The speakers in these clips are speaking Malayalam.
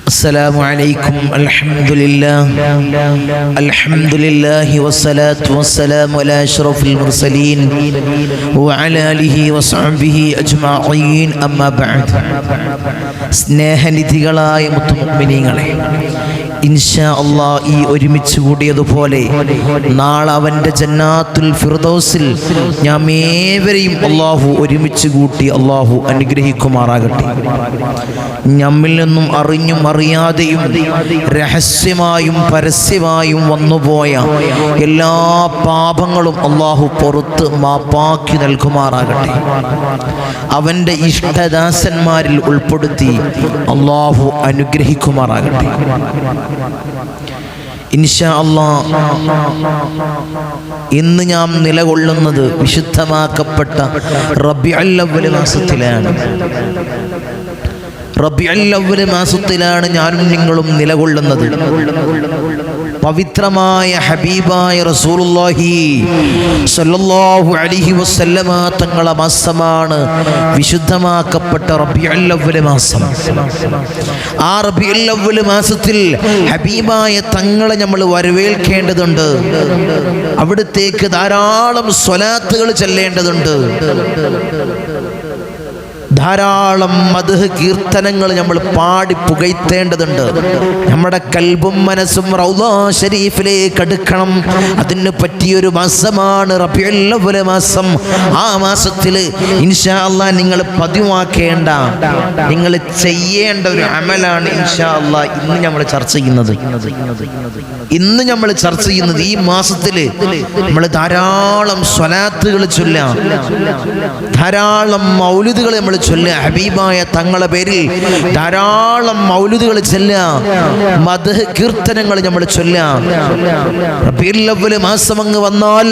السلام عليكم. الحمد لله والصلاة والسلام على أشرف المرسلين وعلى آله وصحبه أجمعين. أما بعد. സ്നേഹനിധികളായ മുത്തുമുഅ്മിനീങ്ങളെ, ഇൻഷാ അല്ലാഹ് ഈ ഒരുമിച്ച് കൂടിയതുപോലെ നാളെ അവൻ്റെ ജന്നാത്തുൽ ഫിർദൗസിൽ നാം ഏവരെയും അല്ലാഹു ഒരുമിച്ച് കൂട്ടി അല്ലാഹു അനുഗ്രഹിക്കുമാറാകട്ടെ. നമ്മിൽ നിന്നും അറിഞ്ഞും അറിയാതെയും രഹസ്യമായും പരസ്യമായും വന്നുപോയ എല്ലാ പാപങ്ങളും അല്ലാഹു പുറത്ത് മാപ്പാക്കി നൽകുമാറാകട്ടെ. അവൻ്റെ ഇഷ്ടദാസന്മാരിൽ ഉൾപ്പെടുത്തി അല്ലാഹു അനുഗ്രഹിക്കുമാറാകട്ടെ. ഇൻഷാ അല്ലാഹ് ഇന്ന് നാം നിലകൊള്ളുന്നത് വിശുദ്ധമാക്കപ്പെട്ട റബീഉൽ അവ്വൽ മാസത്തിലാണ്. റബീഉൽ അവ്വൽ മാസത്തിലാണ് ഞാനും നിങ്ങളും നിലകൊള്ളുന്നത്. പവിത്രമായ ഹബീബായ റസൂലുള്ളാഹി സ്വല്ലല്ലാഹു അലൈഹി വസല്ലമ തങ്ങളെ മാസമാണ് വിശുദ്ധമാക്കപ്പെട്ട റബീഉൽ അവ്വൽ മാസം. ആ റബീഉൽ അവ്വൽ മാസത്തിൽ ഹബീബായ തങ്ങളെ നമ്മൾ വരവേൽക്കേണ്ടതുണ്ട്. അവിടത്തേക്ക് ധാരാളം സ്വലാത്തുകൾ ചൊല്ലേണ്ടതുണ്ട്. ധാരാളം മദ്ഹ് കീർത്തനങ്ങൾ നമ്മൾ പാടി പുകഴ്ത്തേണ്ടതുണ്ട്. നമ്മുടെ കൽബും മനസ്സും റൗളാ ശരീഫിലേക്ക് അടുക്കണം. അതിന് പറ്റിയൊരു മാസമാണ് റബീഉൽ അവ്വൽ മാസം. ആ മാസത്തിൽ ഇൻഷാ അല്ലാഹ് നിങ്ങൾ പതിവാക്കേണ്ട, നിങ്ങൾ ചെയ്യേണ്ട ഒരു അമലാണ് ഇൻഷാ അല്ലാഹ് ഇന്ന് നമ്മൾ ചർച്ച ചെയ്യുന്നത്. ഈ മാസത്തിൽ നമ്മൾ ധാരാളം സ്വലാത്തുകൾ ചൊല്ലാം, ധാരാളം മൗലിദുകൾ നമ്മൾ ചൊല്ലുക. ഹബീബായ തങ്ങളെ പേരിൽ ധാരാളം മൗലിദുകൾ ചൊല്ലുക, മദ്ഹ് കീർത്തനങ്ങൾ നമ്മൾ ചൊല്ലുക. റബീഉൽ അവ്വൽ മാസം അങ്ങ് വന്നാൽ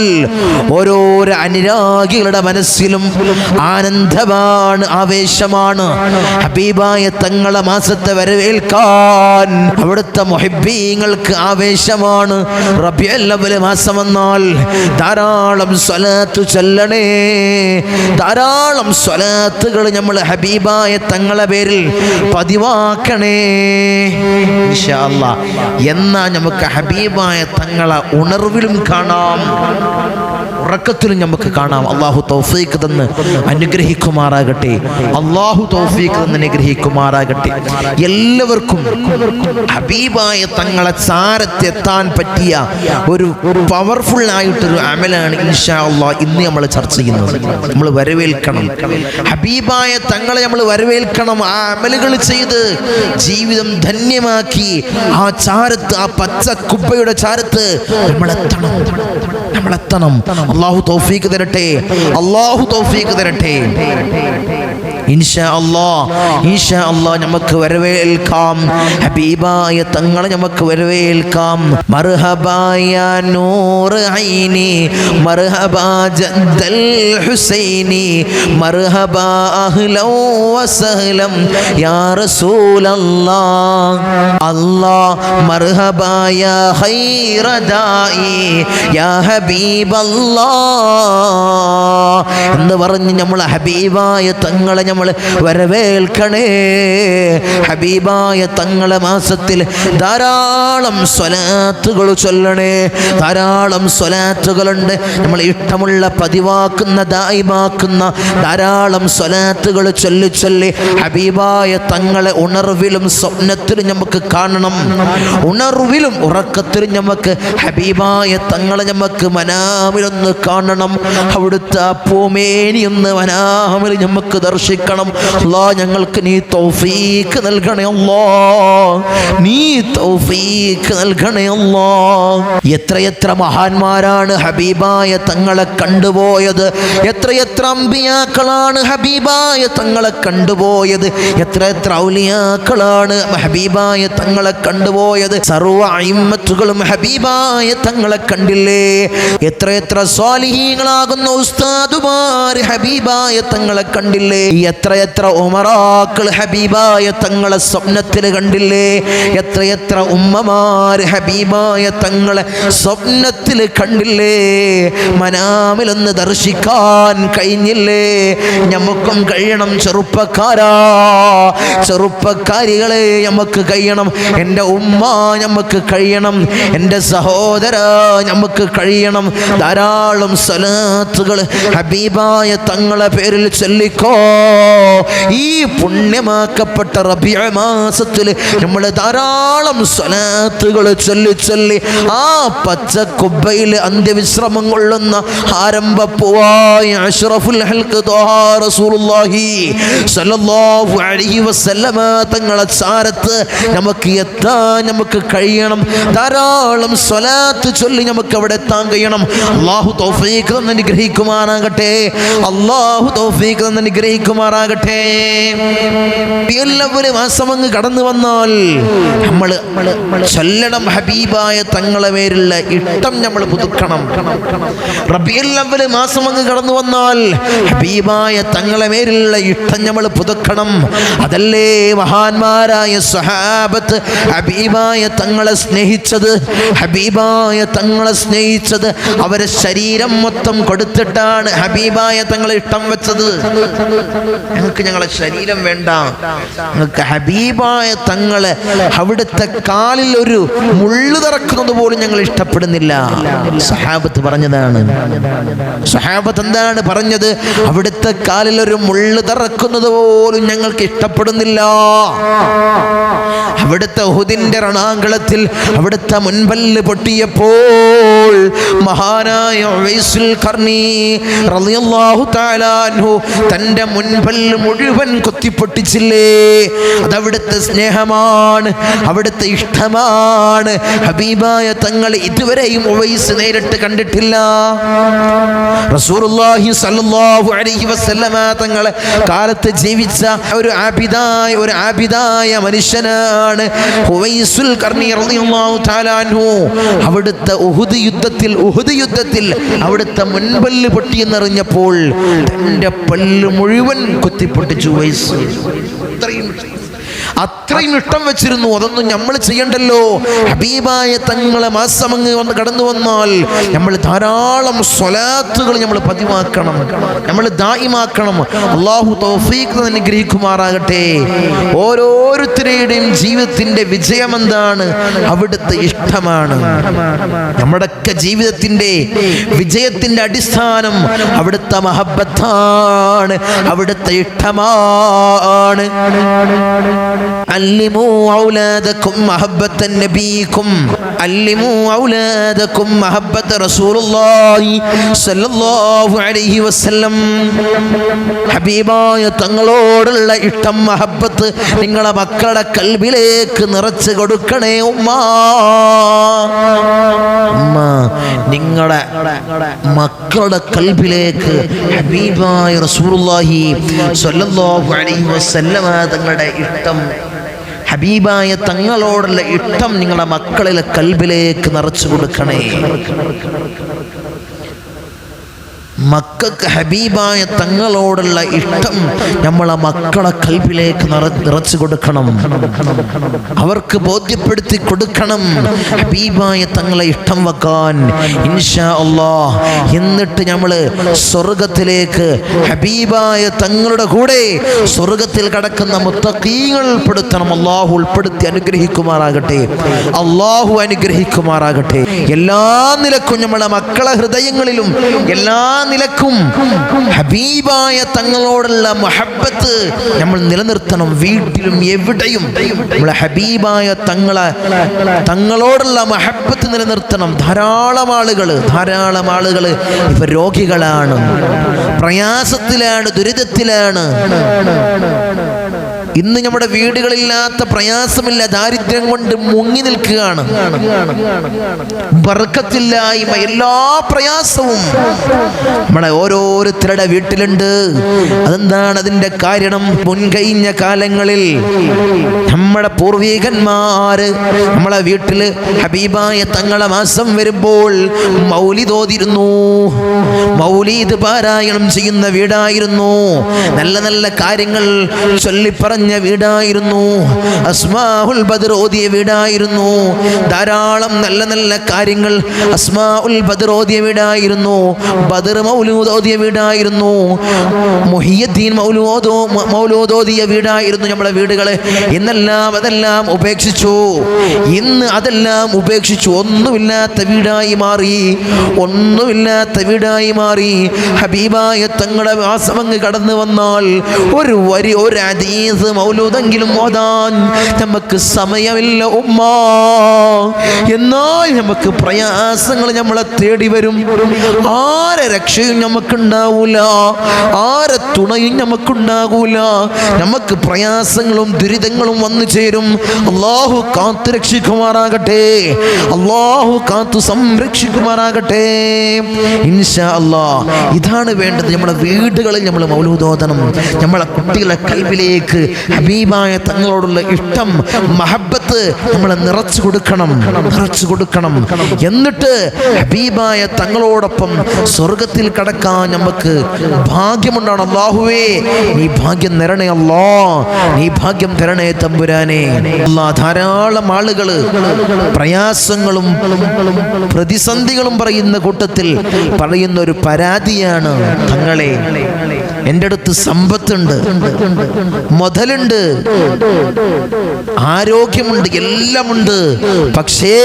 ഓരോരോ അനുരാഗികളുടെ മനസ്സിലും ആനന്ദമാണ്, ആവേശമാണ്. ഹബീബായ തങ്ങളെ മാസത്തെ വരവേൽക്കാൻ അവിടുത്തെ മുഹിബ്ബീങ്ങൾക്ക് ആവേശമാണ്. റബീഉൽ അവ്വൽ മാസം വന്നാൽ ധാരാളം സ്വലാത്ത് ചൊല്ലണേ, ധാരാളം സ്വലാത്തുകൾ നമ്മൾ ഹബീബായ തങ്ങളെ പേരിൽ പതിവാക്കണേ ഇൻഷാ അല്ലാഹ്. എന്നാ നമുക്ക് ഹബീബായ തങ്ങളെ ഉണർവിലും കാണാം, ഉറക്കത്തിലും നമുക്ക് കാണാം. അല്ലാഹു തൗഫീഖ് തന്ന് അനുഗ്രഹിക്കുമാറാകട്ടെ. എല്ലാവർക്കും ഹബീബായ തങ്ങളെ ചാരത്തെത്താൻ പറ്റിയ ഒരു പവർഫുൾ ആയിട്ടൊരു അമലാണ് ഇൻഷാ അല്ലാഹ് ഇന്ന് നമ്മൾ ചർച്ച ചെയ്യുന്നത്. നമ്മൾ വരവേൽക്കണം ഹബീബായ തങ്ങളെ, നമ്മൾ വരവേൽക്കണം. ആ അമലുകൾ ചെയ്ത് ജീവിതം ധന്യമാക്കി ആ ചാരത്ത്, ആ പച്ച കുബ്ബയുടെ ചാരത്ത് നമ്മളെത്തണം. അല്ലാഹു തൗഫീഖ് തരട്ടെ, അല്ലാഹു തൗഫീഖ് തരട്ടെ. ഇൻഷാ അല്ലാഹ് നമുക്ക് വരവേൽക്കാം ഹബീബായ തങ്ങളെ, നമുക്ക് വരവേൽക്കാം. മർഹബായ നൂർ ഐനി, മർഹബാ ജദ്ദൽ ഹുസൈനി, മർഹബാ അഹ്ലൻ വസഹ്ലൻ യാ റസൂലല്ലാഹ്. അല്ലാഹ് മർഹബാ യാ ഖൈറ ദാഇ യാ ഹബീബല്ലാഹ് എന്ന് പറഞ്ഞ് നമ്മൾ ഹബീബായ തങ്ങളെ നമ്മൾ വരവേൽക്കണേ. ഹബീബായ തങ്ങളെ മാസത്തിൽ ധാരാളം സ്വലാത്തുകൾ ചൊല്ലണേ. ധാരാളം സ്വലാത്തുകളുണ്ട്. നമ്മൾ ഇഷ്ടമുള്ള പതിവാക്കുന്ന, ദായിമാക്കുന്ന ധാരാളം സ്വലാത്തുകൾ ചൊല്ലി ചൊല്ലി ഹബീബായ തങ്ങളെ ഉണർവിലും സ്വപ്നത്തിലും നമുക്ക് കാണണം. ഉണർവിലും ഉറക്കത്തിലും നമുക്ക് ഹബീബായ തങ്ങളെ നമുക്ക് മനാമിലൊന്ന് കാണണം. അവിടുത്തെ ആ പൂമേനിയൊന്ന് മനാമിൽ നമുക്ക് ദർശിക്കണം. അല്ലാഹ് ഞങ്ങൾക്ക് നീ തൗഫീഖ് നൽകണേ അല്ലാഹ്, നീ തൗഫീഖ് നൽകണേ അല്ലാഹ്. എത്രയെത്ര മഹാന്മാരാണ് ഹബീബായ തങ്ങളെ കണ്ടുപോയത്, എത്രയെത്ര അമ്പിയാക്കളാണ് ഹബീബായ തങ്ങളെ കണ്ടുപോയത്, എത്രയെത്ര ഔലിയാക്കളാണ് ഹബീബായ തങ്ങളെ കണ്ടുപോയത്. സർവ്വ അയിമ്മത്തുകളും ഹബീബായ തങ്ങളെ കണ്ടില്ലേ. എത്രയെത്ര സ്വാലിഹീങ്ങളാകുന്ന ഉസ്താദുമാർ ഉമ്മമാര് ഹബീബായ തങ്ങളെ കണ്ടില്ലേ? എത്രയെത്ര ഉമറാക്കൾ ഹബീബായ തങ്ങളെ സ്വപ്നത്തിൽ കണ്ടില്ലേ? എത്രയെത്ര ഉമ്മമാര് ഹബീബായ തങ്ങളെ സ്വപ്നത്തിൽ കണ്ടില്ലേ? മനാമിലൊന്ന് ദർശിക്കാൻ കഴിഞ്ഞില്ലേ? നമുക്കും കഴിയണം ചെറുപ്പക്കാരാ, ചെറുപ്പക്കാരികളെ നമുക്ക് കഴിയണം. എൻ്റെ ഉമ്മ നമുക്ക് കഴിയണം, എൻ്റെ സഹോദര നമുക്ക് കഴിയണം. ധാരാളം സ്വലാത്തുകൾ ഹബീബായ തങ്ങളെ പേരിൽ ചൊല്ലിക്കോ. ഈ പുണ്യമാക്കപ്പെട്ട റബീഉ മാസത്തിൽ നമ്മൾ ധാരാളം സ്വലാത്തുകൾ ചൊല്ലി ആ പച്ച കുബ്ബയിൽ അന്ത്യവിശ്രമം കൊള്ളുന്ന ആരംഭപ്പൂവായ അഷ്റഫുൽ ഹൽഖ് ത്വാഹ റസൂലുള്ളാഹി സ്വല്ലല്ലാഹു അലൈഹി വസല്ലമ തങ്ങളെ ചാരത്ത് നമുക്ക് എത്താൻ നമുക്ക് കഴിയണം. ധാരാളം സ്വലാത്ത് ചൊല്ലി നമുക്ക് അവിടെ എത്താൻ കഴിയണം. അല്ലാഹു തൗഫീഖ് തന്ന് അനുഗ്രഹിക്കുമാറാകട്ടെ. അല്ലാഹു തൗഫീഖ് തന്ന് അനുഗ്രഹിക്കുമാറാകട്ടെ. എല്ലാവരും മാസം അങ്ങ് കടന്നു വന്നാൽ നമ്മൾ ചൊല്ലണം ഹബീബായ തങ്ങളെ പേരുള്ള ഇഷ്ടം നമ്മൾ പുതുക്കണം. റബീഉൽ അവ്വൽ മാസം അങ്ങ് കടന്നു വന്നാൽ ഹബീബായ തങ്ങളെ പേരുള്ള ഇഷ്ടം നമ്മൾ പുതുക്കണം. അതല്ലേ മഹാന്മാരായ സ്വഹാബത്ത് ഹബീബായ തങ്ങളെ സ്നേഹിച്ചത്. ഹബീബായ തങ്ങളെ സ്നേഹിച്ചത് അവരെ ശരീരം മൊത്തം കൊടുത്തിട്ടാണ് ഹബീബായ തങ്ങളെ ഇഷ്ടം വെച്ചത്. ഞങ്ങൾക്ക് ഞങ്ങളെ ശരീരം വേണ്ട, ഞങ്ങൾക്ക് ഹബീബായ തങ്ങളെ അവിടുത്തെ കാലിൽ ഒരു മുള്ളു തറക്കുന്നത് പോലും ഞങ്ങൾ ഇഷ്ടപ്പെടുന്നില്ല. സ്വഹാബത്ത് പറഞ്ഞതാണ്. സ്വഹാബത്ത് എന്താണ് പറഞ്ഞത്? അവിടുത്തെ കാലിൽ ഒരു മുള്ളു തറക്കുന്നത് പോലും ഞങ്ങൾക്ക് ഇഷ്ടപ്പെടുന്നില്ല. അവിടുത്തെ ഉഹുദിന്റെ രണാങ്കളത്തിൽ അവിടുത്തെ മുൻപല്ല് പൊട്ടിയപ്പോൾ മഹാനായ ഉവൈസുൽ ഖർനി റളിയല്ലാഹു തആല അൻഹു തന്റെ മുൻപല്ല് മുഴുവൻ കുത്തിപ്പൊട്ടിച്ചില്ലേ? അതവിടുത്തെ സ്നേഹമാണ്, അവിടുത്തെ ഇഷ്ടമാണ്. ഹബീബായ തങ്ങൾ ഇതുവരെയും ഉവൈസ് നേരിട്ട് കണ്ടിട്ടില്ല. റസൂലുള്ളാഹി സ്വല്ലല്ലാഹു അലൈഹി വസല്ലമ തങ്ങളെ കാലത്ത് ജീവിച്ച ഒരു ആബിദായ മനുഷ്യനാണ് ഉവൈസുൽ ഖർനി റളിയല്ലാഹു തആല അൻഹു. അവിടുത്തെ ഉഹുദ് യുദ്ധത്തിൽ അവിടുത്തെ മുൻപല്ല് പൊട്ടിയെന്നറിഞ്ഞപ്പോൾ തന്റെ പല്ല് മുഴുവൻ കുത്തിപ്പൊട്ടിച്ചു ഉവൈസ്. അത്രയും ഇഷ്ടം വെച്ചിരുന്നു. അതൊന്നും നമ്മൾ ചെയ്യണ്ടല്ലോ. ഹബീബായ തങ്ങളെ മാസമങ്ങ് കടന്നു വന്നാൽ നമ്മൾ ധാരാളം സ്വലാത്തുകൾ നമ്മൾ പതിവാക്കണം, നമ്മൾ ദായിമാക്കണം. അല്ലാഹു തൗഫീഖ് അനുഗ്രഹിക്കുമാറാകട്ടെ. ഓരോരുത്തരുടെയും ജീവിതത്തിന്റെ വിജയം എന്താണ്? അവിടുത്തെ ഇഷ്ടമാണ്. നമ്മുടെയൊക്കെ ജീവിതത്തിന്റെ വിജയത്തിന്റെ അടിസ്ഥാനം അവിടുത്തെ മഹബ്ബത്താണ്, അവിടുത്തെ ഇഷ്ടമാണ്. അല്ലിമൂ ഔലാദകും മഹബ്ബത്തൻ നബീക്കും അല്ലിമൂ ഔലാദകും മഹബ്ബത്ത റസൂലുള്ളാഹി സ്വല്ലല്ലാഹു അലൈഹി വസല്ലം. ഹബീബായ തങ്ങളോടുള്ള ഇഷ്ടം, മഹബ്ബത്ത് നിങ്ങളെ മക്കളുടെ കൽബിലേക്ക് നിറച്ച് കൊടുക്കണേ ഉമ്മ. നിങ്ങളുടെ മക്കളുടെ കൽബിലേക്ക് ഹബീബായ റസൂലുള്ളാഹി സ്വല്ലല്ലാഹു അലൈഹി വസല്ലമ തങ്ങളുടെ ഇഷ്ടം, ഹബീബായ തങ്ങളോടുള്ള ഇഷ്ടം നിങ്ങളുടെ മക്കളിലെ കൽബിലേക്ക് നിറച്ചു കൊടുക്കണേ. മക്കൾക്ക് ഹബീബായ തങ്ങളോടുള്ള ഇഷ്ടം നമ്മളെ മക്കളെ കൽബിലേക്ക് നിറച്ചു കൊടുക്കണം. അവർക്ക് ബോധ്യപ്പെടുത്തി കൊടുക്കണം ഹബീബായ തങ്ങളെ ഇഷ്ടം വെക്കാൻ, ഇൻഷാ അല്ലാഹ്. എന്നിട്ട് നമ്മൾ സ്വർഗത്തിലേക്ക് ഹബീബായ തങ്ങളുടെ കൂടെ സ്വർഗത്തിൽ കടക്കുന്ന മുത്തഖീങ്ങൾ ഉൾപ്പെടുത്തണം. അല്ലാഹു ഉൾപ്പെടുത്തി അനുഗ്രഹിക്കുമാറാകട്ടെ. അല്ലാഹു അനുഗ്രഹിക്കുമാറാകട്ടെ. എല്ലാ നിലക്കും നമ്മളെ മക്കളെ ഹൃദയങ്ങളിലും എല്ലാ നിലക്കും ഹബീബായ തങ്ങളോടുള്ള മഹബ്ബത്ത് നമ്മൾ നിലനിർത്തണം. വീട്ടിലും എവിടെയും നമ്മളെ ഹബീബായ തങ്ങളോടുള്ള മഹബ്ബത്ത് നിലനിർത്തണം. ധാരാളം ആളുകൾ ഇവർ രോഗികളാണ്, പ്രയാസത്തിലാണ്, ദുരിതത്തിലാണ്. ഇന്ന് നമ്മുടെ വീടുകളില്ലാത്ത പ്രയാസമില്ല, ദാരിദ്ര്യം കൊണ്ട് മുങ്ങി നിൽക്കുകയാണ്. ബർക്കത്തില്ലായ്മ, എല്ലാ പ്രയാസവും നമ്മുടെ ഓരോരുത്തരുടെ വീട്ടിലുണ്ട്. അതെന്താണ് അതിന്റെ കാരണം? മുൻകഴിഞ്ഞ കാലങ്ങളിൽ നമ്മുടെ പൂർവികന്മാര് നമ്മളെ വീട്ടില് ഹബീബായ തങ്ങളെ മാസം വരുമ്പോൾ മൗലിദ് ഓതിയിരുന്നു. മൗലീദ് പാരായണം ചെയ്യുന്ന വീടായിരുന്നു. നല്ല നല്ല കാര്യങ്ങൾ ചൊല്ലിപ്പറഞ്ഞ വീടായിരുന്നു. അസ്മാഉൽ ബദർ ഓതിയ വീടായിരുന്നു. ധാരാളം നല്ല നല്ല കാര്യങ്ങൾ അസ്മാഉൽ ബദർ ഓതിയ വീടായിരുന്നു. ബദർ മൗലൂദ് ഓതിയ വീടായിരുന്നു. മുഹിയുദ്ദീൻ മൗലൂദ് ഓതിയ വീടായിരുന്നു നമ്മുടെ വീടുകളെ. അതെല്ലാം ഉപേക്ഷിച്ചു. ഇന്ന് അതെല്ലാം ഉപേക്ഷിച്ചു. ഒന്നുമില്ലാത്ത വീടായി മാറി. ഒന്നുമില്ലാത്ത വീടായി മാറി. ഹബീബായ തങ്ങളുടെ വാസമങ്ങ് കടന്നു വന്നാൽ ഒരു വരി, ഒരു ഹദീസ് മൗലൂദെങ്കിലും ഓതാൻ നമുക്ക് സമയമില്ല ഉമ്മ. എന്നാൽ നമുക്ക് പ്രയാസങ്ങൾ നമ്മളെ തേടി വരും. ആരെ രക്ഷയും നമുക്കുണ്ടാവൂല, ആരെ തുണയും നമുക്കുണ്ടാകൂല. നമുക്ക് പ്രയാസങ്ങളും ദുരിതങ്ങളും വന്നു ചേരും. അള്ളാഹു കാത്തു രക്ഷിക്കുമാറാകട്ടെ. അള്ളാഹു കാത്തു സംരക്ഷിക്കുമാറാകട്ടെ. ഇൻഷാ അല്ലാഹ് ഇതാണ് വേണ്ടത്. നമ്മുടെ വീടുകളിൽ നമ്മൾ മൗലൂദ് ഓതണം. നമ്മളെ കുട്ടികളെ കൽബിലേക്ക് ഹബീബായ തങ്ങളോടുള്ള ഇഷ്ടം, മഹബത്ത് നമ്മൾ നിറച്ചു കൊടുക്കണം. എന്നിട്ട് ഹബീബായ തങ്ങളോടൊപ്പം സ്വർഗത്തിൽ കടക്കാൻ നമുക്ക് ഭാഗ്യമുണ്ടാണ്. അല്ലാഹുവേ നീ ഭാഗ്യം തരണേ അല്ലാ, നീ ഭാഗ്യം തരണേ തമ്പുരാനെ. അല്ലാ, ധാരാളം ആളുകള് പ്രയാസങ്ങളും പ്രതിസന്ധികളും പറയുന്ന കൂട്ടത്തിൽ പറയുന്ന ഒരു പരാതിയാണ്, തങ്ങളെ എൻ്റെ അടുത്ത് സമ്പത്തുണ്ട്, മുതലുണ്ട്, ആരോഗ്യമുണ്ട്, എല്ലാമുണ്ട്, പക്ഷേ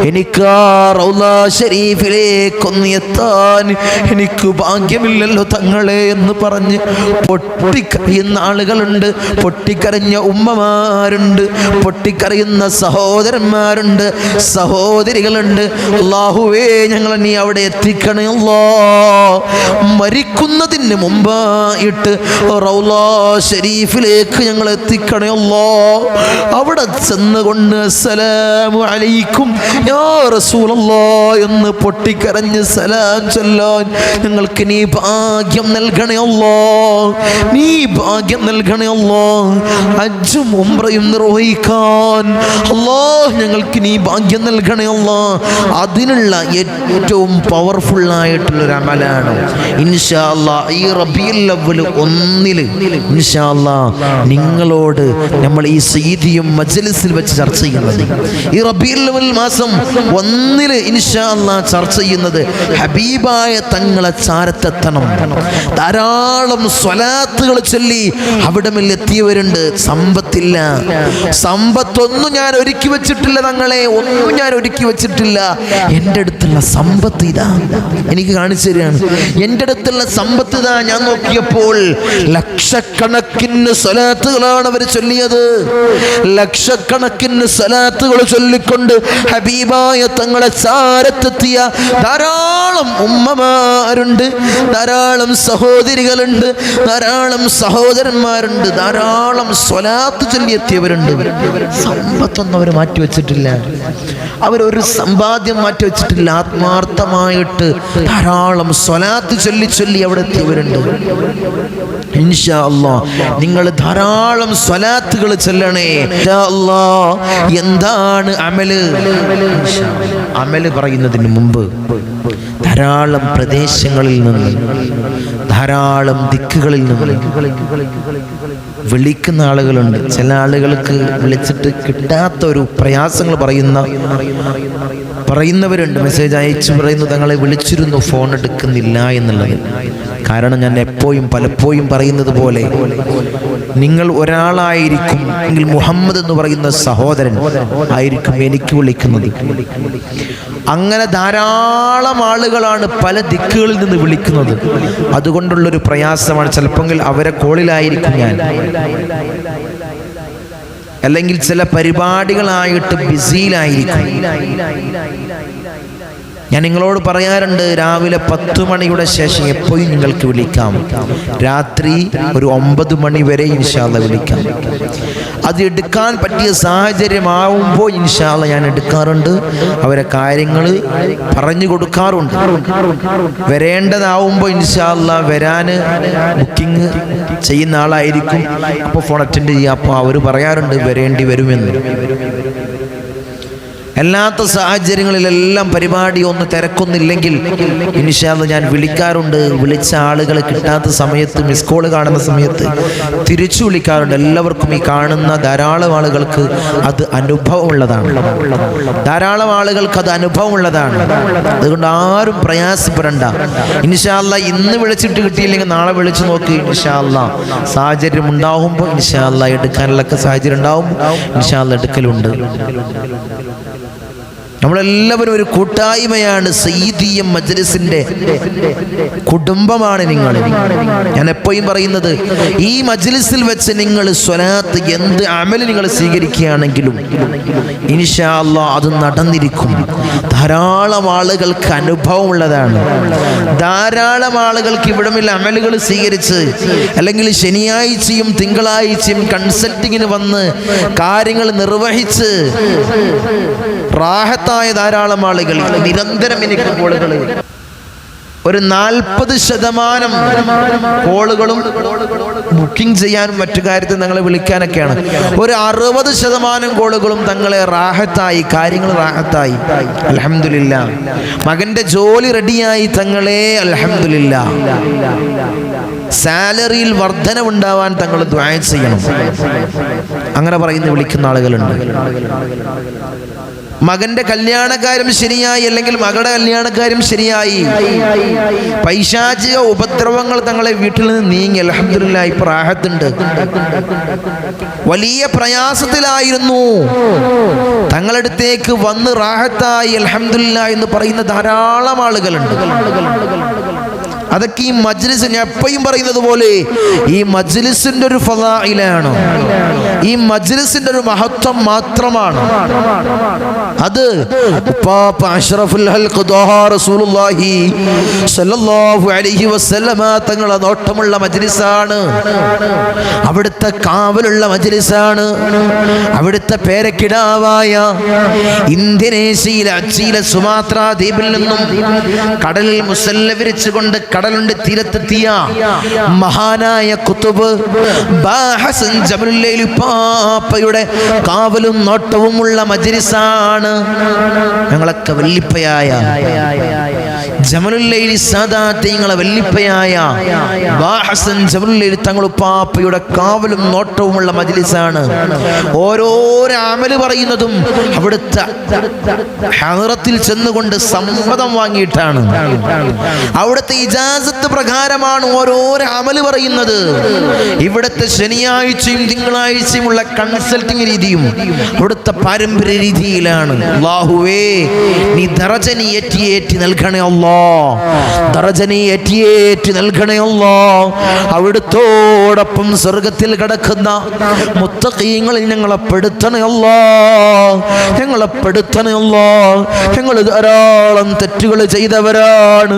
എനിക്ക് ആ റൗള ശരീഫിലേക്കൊന്ന് എത്താൻ എനിക്ക് ഭാഗ്യമില്ലല്ലോ തങ്ങളെ എന്ന് പറഞ്ഞ് പൊട്ടിക്കരയുന്ന ആളുകളുണ്ട്. പൊട്ടിക്കരഞ്ഞ ഉമ്മമാരുണ്ട്, പൊട്ടിക്കരയുന്ന സഹോദരന്മാരുണ്ട്, സഹോദരികളുണ്ട്. അല്ലാഹുവേ ഞങ്ങളെ നീ അവിടെ എത്തിക്കണേ അല്ലാ. മരിക്കുന്നതിന് മുമ്പായിട്ട് റൗള ശരീഫിലേക്ക് ഞങ്ങൾ എത്തിക്കണേ അല്ലാ. അവിടെ ചെന്നുകൊണ്ട് അസ്സലാമു അലൈക്കും യാ റസൂലല്ലാഹ് എന്ന് പൊട്ടിക്കരഞ്ഞ് സലാം ചൊല്ലാൻ ഞങ്ങൾക്ക് നീ ഭാഗ്യം നൽകണേ അല്ലാ. നീ ഭാഗ്യം നൽകണേ അല്ലാ. ഹജ്ജും ഉംറയും നിർവഹിക്കാൻ അല്ലാഹ് ഞങ്ങൾക്ക് നീ ഭാഗ്യം നൽകണേ അല്ലാ. അതിനുള്ള ഏറ്റവും പവർഫുൾ ആയിട്ടുള്ളൊരു അമലാണ് ഇൻഷാ അല്ലാഹ് ഈ റബീഉൽ അവ്വൽ 1 ഇൻഷാ അല്ലാഹ് നിങ്ങളോട് നമ്മൾ ഈ സയ്യിദിയും മജ്ലിസിൽ വെച്ച് ചർച്ച ചെയ്യുന്നത്. ഈ റബീഉൽ അവ്വൽ മാസം 1 ഇൻഷാ അല്ലാഹ് ചർച്ച ചെയ്യുന്നത് ഹബീബായ തങ്ങളെ ചാരത്തെത്തണം. ധാരാളം സ്വലാത്തുകൾ ചൊല്ലി അവിടമിൽ എത്തിയവരുണ്ട്. സമ്പത്തില്ല, സമ്പത്തൊന്നും ഞാൻ ഒരുക്കി വെച്ചിട്ടില്ല തങ്ങളെ, ഒന്നും ഞാൻ ഒരുക്കി വെച്ചിട്ടില്ല. എൻ്റെ അടുത്തുള്ള സമ്പത്ത് ഇതാ, എനിക്ക് കാണിച്ചു തരികയാണ്. എൻ്റെ അടുത്തുള്ള സമ്പത്ത് ഇതാ. ഞാൻ നോക്കിയപ്പോൾ ലക്ഷക്കണക്കിന് സ്വലാത്തുകളാണ് അവർ ചൊല്ലിയത്. ലക്ഷക്കണക്കിന് സ്വലാത്തുകൾ ചൊല്ലിക്കൊണ്ട് ഹബീബായ തങ്ങളെ ചാരത്തെത്തിയ ധാരാളം ഉമ്മമാരുണ്ട്, ധാരാളം സഹോദരികളുണ്ട്, ധാരാളം സഹോദരന്മാരുണ്ട്, ധാരാളം സ്വലാത്ത് ചൊല്ലിയെത്തിയവരുണ്ട്. സമ്പത്തൊന്നും അവർ മാറ്റിവെച്ചിട്ടില്ല, അവരൊരു സമ്പാദ്യം മാറ്റിവെച്ചിട്ടില്ല. ആത്മാർത്ഥമായിട്ട് ധാരാളം സ്വലാത്ത് ചൊല്ലി ചൊല്ലി അവിടെ എത്തിയവരുണ്ട്. ഇൻഷാ അല്ലാഹ് നിങ്ങൾ ധാരാളം സ്വലാത്തുകൾ ചൊല്ലണേ. ഇൻഷാ അല്ലാഹ് എന്താണ് അമല്? അമല് പറയുന്നതിന് മുമ്പ് ധാരാളം പ്രദേശങ്ങളിൽ നിന്ന്, ധാരാളം ദിക്കുകളിൽ നിന്ന് വിളിക്കുന്ന ആളുകളുണ്ട്. ചില ആളുകൾക്ക് വിളിച്ചിട്ട് കിട്ടാത്ത ഒരു പ്രയാസങ്ങൾ പറയുന്നവരുണ്ട്. മെസ്സേജ് അയച്ചു പറയുന്നു തങ്ങളെ വിളിച്ചിരുന്നു, ഫോൺ എടുക്കുന്നില്ല എന്നുള്ളത്. കാരണം ഞാൻ പലപ്പോഴും പറയുന്നത് പോലെ നിങ്ങൾ ഒരാളായിരിക്കും എങ്കിൽ മുഹമ്മദ് എന്ന് പറയുന്ന സഹോദരൻ ആയിരിക്കും എനിക്ക് വിളിക്കുന്നത്. അങ്ങനെ ധാരാളം ആളുകളാണ് പല ദിക്കുകളിൽ നിന്ന് വിളിക്കുന്നത്. അതുകൊണ്ടുള്ളൊരു പ്രയാസമാണ്. ചിലപ്പോൾ അവരെ കോളിലായിരിക്കും ഞാൻ, അല്ലെങ്കിൽ ചില പരിപാടികളായിട്ട് ബിസിയിലായിരിക്കും. ഞാൻ നിങ്ങളോട് പറയാറുണ്ട്, രാവിലെ 10 മണിയുടെ ശേഷം എപ്പോഴും നിങ്ങൾക്ക് വിളിക്കാം, രാത്രി ഒരു 9 മണി വരെ ഇൻഷാ അല്ലാഹ് വിളിക്കാം. അത് എടുക്കാൻ പറ്റിയ സാഹചര്യമാവുമ്പോൾ ഇൻഷാ അല്ലാഹ് ഞാൻ എടുക്കാറുണ്ട്, അവരെ കാര്യങ്ങൾ പറഞ്ഞു കൊടുക്കാറുണ്ട്. വരേണ്ടതാവുമ്പോൾ ഇൻഷാ അല്ലാഹ് വരാൻ ബുക്കിംഗ് ചെയ്യുന്ന ആളായിരിക്കും, അപ്പോൾ ഫോൺ അറ്റൻഡ് ചെയ്യുക. അപ്പോൾ അവർ പറയാറുണ്ട് വരേണ്ടി വരുമെന്ന്. അല്ലാത്ത സാഹചര്യങ്ങളിലെല്ലാം പരിപാടി ഒന്ന് തിരക്കൊന്നില്ലെങ്കിൽ ഇൻഷാ അല്ലാഹ് ഞാൻ വിളിക്കാറുണ്ട്. വിളിച്ച ആളുകൾ കിട്ടാത്ത സമയത്ത്, മിസ് കോൾ കാണുന്ന സമയത്ത് തിരിച്ചു വിളിക്കാറുണ്ട്. എല്ലാവർക്കും ഈ കാണുന്ന ധാരാളം ആളുകൾക്ക് അത് അനുഭവമുള്ളതാണ്, ധാരാളം ആളുകൾക്ക് അത് അനുഭവമുള്ളതാണ്. അതുകൊണ്ട് ആരും പ്രയാസപ്പെടണ്ട. ഇൻഷാ അല്ലാഹ് ഇന്ന് വിളിച്ചിട്ട് കിട്ടിയില്ലെങ്കിൽ നാളെ വിളിച്ചു നോക്കി. ഇൻഷാ അല്ലാഹ് സാഹചര്യം ഉണ്ടാകുമ്പോൾ ഇൻഷാ അല്ലാഹ് എടുക്കാനുള്ള സാഹചര്യം ഉണ്ടാകുമ്പോൾ ഇൻഷാ അല്ലാഹ് എടുക്കലുണ്ട്. നമ്മളെല്ലാവരും ഒരു കൂട്ടായ്മയാണ്. സയ്യിദിയ്യ മജ്ലിസിന്റെ കുടുംബമാണ് നിങ്ങൾ. ഞാൻ എപ്പോഴും പറയുന്നത്, ഈ മജ്ലിസിൽ വെച്ച് നിങ്ങൾ സ്വലാത്ത് എന്ത് അമൽ നിങ്ങൾ സ്വീകരിക്കുകയാണെങ്കിലും ഇൻഷാ അല്ലാഹ് അത് നടന്നിരിക്കും. ധാരാളം ആളുകൾക്ക് അനുഭവമുള്ളതാണ്. ധാരാളം ആളുകൾക്ക് ഇവിടമില്ല അമലുകൾ സ്വീകരിച്ച്, അല്ലെങ്കിൽ ശനിയാഴ്ചയും തിങ്കളാഴ്ചയും കൺസൾട്ടിങ്ങിന് വന്ന് കാര്യങ്ങൾ നിർവഹിച്ച് റാഹത്തായ ധാരാളം ആളുകൾ. നിരന്തരം എനിക്ക് കോളുകൾ, ഒരു 40% കോളുകളും ബുക്കിംഗ് ചെയ്യാനും മറ്റു കാര്യത്തിൽ ഞങ്ങളെ വിളിക്കാനൊക്കെയാണ്. ഒരു 60% കോളുകളും തങ്ങളെ റാഹത്തായി, കാര്യങ്ങൾ റാഹത്തായി, അൽഹംദുലില്ലാഹ്. മകന്റെ ജോലി റെഡിയായി തങ്ങളെ, അൽഹംദുലില്ലാഹ്. സാലറിയിൽ വർധനവുണ്ടാവാൻ തങ്ങൾ ദുആ ചെയ്യണം, അങ്ങനെ പറയുന്ന വിളിക്കുന്ന ആളുകളുണ്ട്. മകന്റെ കല്യാണക്കാര്യം ശരിയായി, അല്ലെങ്കിൽ മകളുടെ കല്യാണക്കാര്യം ശരിയായി, പൈശാചിക ഉപദ്രവങ്ങൾ തങ്ങളെ വീട്ടിൽ നിന്ന് നീങ്ങി, അൽഹംദുലില്ലാഹ്. ഇപ്പൊ റാഹത്തുണ്ട്. വലിയ പ്രയാസത്തിലായിരുന്നു, തങ്ങളടുത്തേക്ക് വന്ന് റാഹത്തായി, അൽഹംദുലില്ലാഹ് എന്ന് പറയുന്ന ധാരാളം ആളുകളുണ്ട്. അതൊക്കെ ഈ മജ്ലിസ്, ഞാൻ എപ്പോഴും പറയുന്നത് പോലെ, ഈ മജ്ലിസിന്റെ ഒരു ഫളായിലാണ്, ഈ മജ്ലിസിന്റെ ഒരു മഹത്വം മാത്രമാണ് അത്. ഉപ്പാപ്പ അഷ്റഫുൽ ഖൽഖ് ത്വാഹാ റസൂലുള്ളാഹി സ്വല്ലല്ലാഹു അലൈഹി വസല്ലമ തങ്ങളെ നോട്ടമുള്ള മജ്ലിസാണ്, അവിടുത്തെ കാവലുള്ള മജ്ലിസാണ്. അവിടുത്തെ പേരക്കിടാവായ ഇന്തോനേഷ്യയിലെ അച്ചീല സുമാത്ര ദ്വീപിൽ നിന്നും കടലിൽ മുസല്ല വിരിച്ചുകൊണ്ട് കടലുണ്ട് തീരത്തെത്തിയ മഹാനായ കുത്തുബ് ബാഹസൻ ജബലുല്ലൈലി പാപ്പയുടെ കാവലും നോട്ടവുമുള്ള മജ്ലിസാണ്. ഞങ്ങളൊക്കെ വല്ലിപ്പയായ ജമലുല്ലൈലി സാദാത്ത്, ഞങ്ങളെ വല്ലിപ്പയായ ബാഹസൻ ജബലുല്ലൈലി തങ്ങൾ പാപ്പയുടെ കാവലും നോട്ടവുമുള്ള മജ്ലിസാണ്. ഓരോരോ അമല് പറയുന്നതും അവിടുത്തെ ഹദ്റത്തിൽ ചെന്നുകൊണ്ട് സമ്മതം വാങ്ങിയിട്ടാണ്, അവിടുത്തെ ഇജാസത്ത് പ്രകാരമാണ് ഓരോരോ അമല് പറയുന്നത്. ഇവിടുത്തെ ശനിയാഴ്ചയും തിങ്കളാഴ്ചയുമുള്ള കൺസൾട്ടിംഗ് രീതിയും അവിടുത്തെ പാരമ്പര്യ രീതിയിലാണ്. അല്ലാഹുവേ, നീ ദറജനി ഏറ്റി നൽകണേ അല്ലാഹ്, ദറജനി ഏറ്റി നൽകണേ അല്ലാഹ്. അവിടുത്തോടൊപ്പം സ്വർഗത്തിൽ കിടക്കുന്ന മുത്തഖീങ്ങളിൽ ഞങ്ങളെ പെടുത്തണേ അല്ലാഹ്, ഞങ്ങളെ പെടുത്തണേ അല്ലാഹ്. ഞങ്ങൾ ധാരാളം തെറ്റുകൾ ചെയ്തവരാണ്,